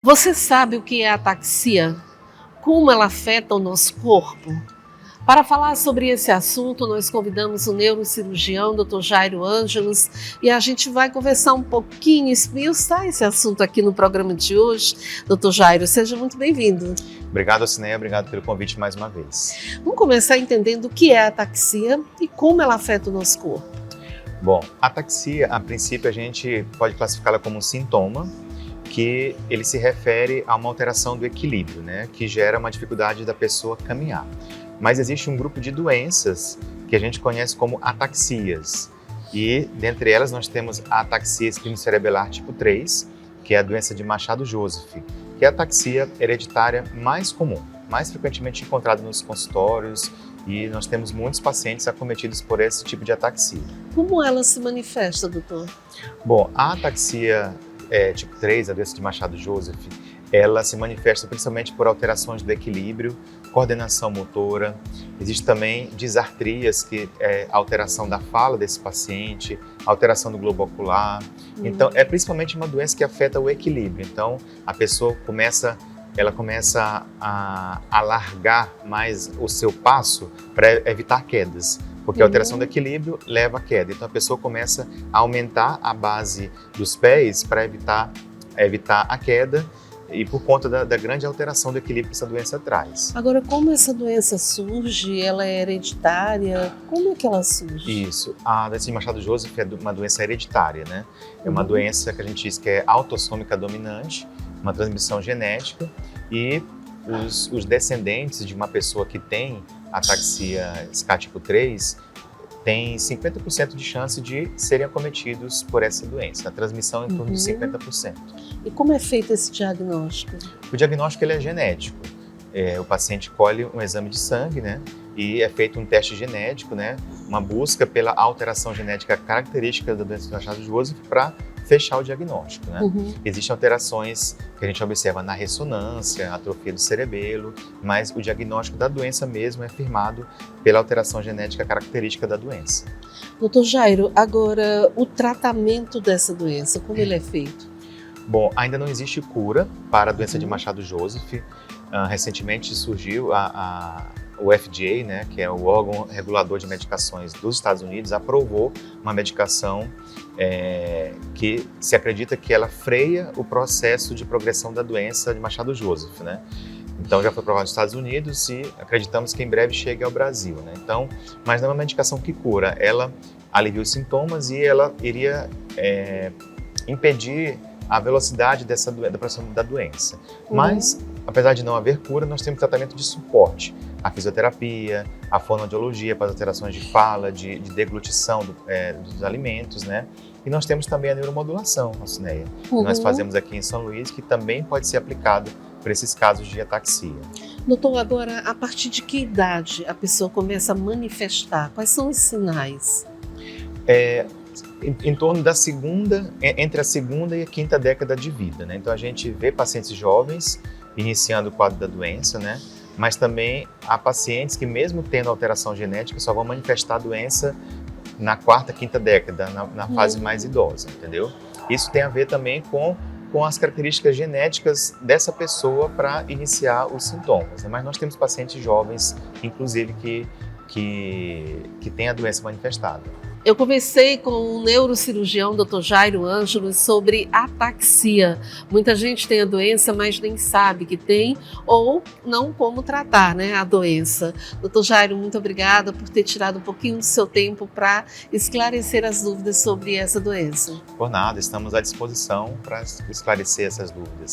Você sabe o que é ataxia? Como ela afeta o nosso corpo? Para falar sobre esse assunto, nós convidamos o neurocirurgião Dr. Jairo Ângelos e a gente vai conversar um pouquinho, esmiuçar esse assunto aqui no programa de hoje. Dr. Jairo, seja muito bem-vindo. Obrigado, Cineia, obrigado pelo convite mais uma vez. Vamos começar entendendo o que é a ataxia e como ela afeta o nosso corpo. Bom, a ataxia, a princípio, a gente pode classificá-la como um sintoma que ele se refere a uma alteração do equilíbrio, né, que gera uma dificuldade da pessoa caminhar. Mas existe um grupo de doenças que a gente conhece como ataxias. E, dentre elas, nós temos a ataxia espinocerebelar tipo 3, que é a doença de Machado-Joseph, que é a ataxia hereditária mais comum, mais frequentemente encontrada nos consultórios, e nós temos muitos pacientes acometidos por esse tipo de ataxia. Como ela se manifesta, doutor? Bom, a ataxia tipo 3, a doença de Machado-Joseph, ela se manifesta principalmente por alterações do equilíbrio, coordenação motora. Existe também disartrias, que é a alteração da fala desse paciente, alteração do globo ocular. Então, é principalmente uma doença que afeta o equilíbrio. Então, a pessoa começa a alargar mais o seu passo para evitar quedas, porque a alteração do equilíbrio leva à queda. Então, a pessoa começa a aumentar a base dos pés para evitar a queda, e por conta da grande alteração do equilíbrio que essa doença traz. Agora, como essa doença surge? Ela é hereditária? Como é que ela surge? Isso. A doença de Machado-Joseph é uma doença hereditária, né? É uma doença que a gente diz que é autossômica dominante, uma transmissão genética, e os descendentes de uma pessoa que tem ataxia SCA tipo 3 têm 50% de chance de serem acometidos por essa doença. A transmissão é em torno de 50%. E como é feito esse diagnóstico? O diagnóstico ele é genético. O paciente colhe um exame de sangue, né? E é feito um teste genético, né? Uma busca pela alteração genética característica da doença de Machado-Joseph para fechar o diagnóstico, né? Existem alterações que a gente observa na ressonância, atrofia do cerebelo, mas o diagnóstico da doença mesmo é firmado pela alteração genética característica da doença. Doutor Jairo, agora o tratamento dessa doença, como ele é feito? Bom, ainda não existe cura para a doença de Machado-Joseph. Recentemente surgiu o FDA, né, que é o órgão regulador de medicações dos Estados Unidos, aprovou uma medicação que se acredita que ela freia o processo de progressão da doença de Machado-Joseph, né? Então já foi aprovado nos Estados Unidos e acreditamos que em breve chegue ao Brasil, né? Então, mas não é uma medicação que cura, ela alivia os sintomas e ela iria impedir a velocidade da progressão da doença. Mas, apesar de não haver cura, nós temos tratamento de suporte. A fisioterapia, a fonoaudiologia para as alterações de fala, de deglutição dos alimentos, né? E nós temos também a neuromodulação, a Cineia, que nós fazemos aqui em São Luís, que também pode ser aplicado para esses casos de ataxia. Doutor, agora, a partir de que idade a pessoa começa a manifestar? Quais são os sinais? Em torno entre a segunda e a quinta década de vida, né? Então a gente vê pacientes jovens iniciando o quadro da doença, né? Mas também há pacientes que, mesmo tendo alteração genética, só vão manifestar a doença na quarta, quinta década, na fase mais idosa, entendeu? Isso tem a ver também com as características genéticas dessa pessoa para iniciar os sintomas, né? Mas nós temos pacientes jovens, inclusive, que têm a doença manifestada. Eu conversei com o neurocirurgião Dr. Jairo Ângelos sobre ataxia. Muita gente tem a doença, mas nem sabe que tem ou não como tratar, né, a doença. Dr. Jairo, muito obrigada por ter tirado um pouquinho do seu tempo para esclarecer as dúvidas sobre essa doença. Por nada, estamos à disposição para esclarecer essas dúvidas.